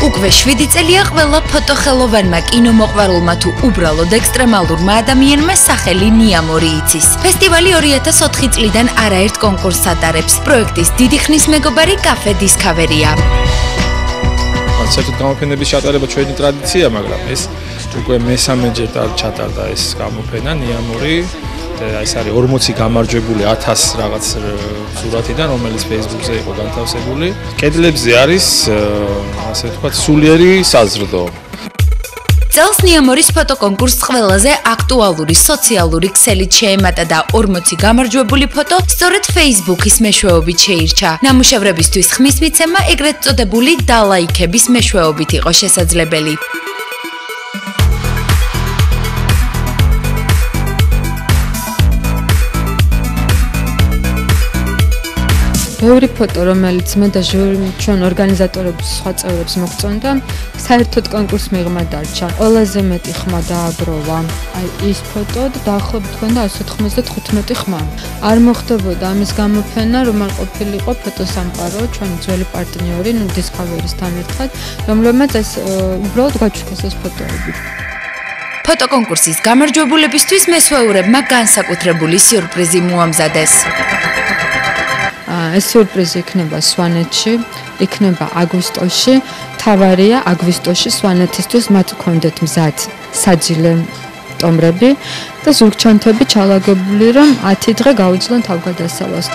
უკვე 7 წელია ყველა ფოტოხელოვანმა კინომოყვარულმა თუ უბრალოდ ექსტრემალურმა ადამიანმა სახელი ნიამორი იცის. ფესტივალი 2004 წლიდან არაერთ კონკურსს ატარებს. პროექტის დიდი ხნის მეგობარი კაფე დისკავერია. კონცერტის გამოფენების ჩატარება ჩვენი ტრადიცია, მაგრამ ეს უკვე მესამეჯერ ჩატარდა ეს გამოფენა ნიამორი. ეს არის 40 გამარჯვებული 1000 რაღაც სურათიდან, რომელიც Facebook-ზე იყო განთავსებული. კედლებზე არის, ასე ვთქვათ, სულიერი საზრდო. წელს ნიამორის ფოტოკონკურსს ყველაზე აქტუალური სოციალური ქსელით შეემატა და 40 გამარჯვებული ფოტო სწორედ Facebook-ის მეშვეობით შეირჩა. ნამუშევრებისთვის ხმის მიცემა ეგრეთ წოდებული დალაიქების მეშვეობით იყო შესაძლებელი. ბევრი ფოტო, რომელიც მე და ჩვენ ორგანიზატორებს სხვა წევრებს მოგწონდა, საერთოდ კონკურსს მიღმა დარჩა. ყველაზე მეტი ხმა დააგროვა აი ის ფოტო და დაახლოებით ჰქონდა 195 ხმა. არ მოხდებოდა ამის გამოფენა, რომ არ ყოფილიყო ფოტოსამყარო, ჩვენი ძველი პარტნიორი, Discovery-სთან ერთად, რომლებმაც ეს უბრალოდ გაჩუქეს ეს ფოტოები. ფოტოკონკურსის გამარჯვებულებისთვის მესვეურებმა განსაკუთრებული სიურპრიზი მოამზადეს. ეს სიურპრიზი იქნება სვანეთში, იქნება აგვისტოში. თავარია აგვისტოში სვანეთისთვის მათ გქონდეთ მზად საძილე ტომრები და ზურგჩანთები ჩალაგებული, რომ 10 დღე გაუძლონ თავგადასავლას.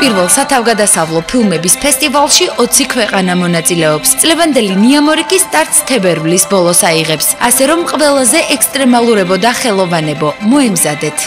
პირველ სათავგადასავლო ფილმების ფესტივალში 20 ქვეყანა მონაწილეობს. წლევანდელი ნიამორი კი სტარტს თებერვლის ბოლოს აიღებს. ასე რომ ყველაზე ექსტრემალურებო და ხელოვანებო მოემზადეთ.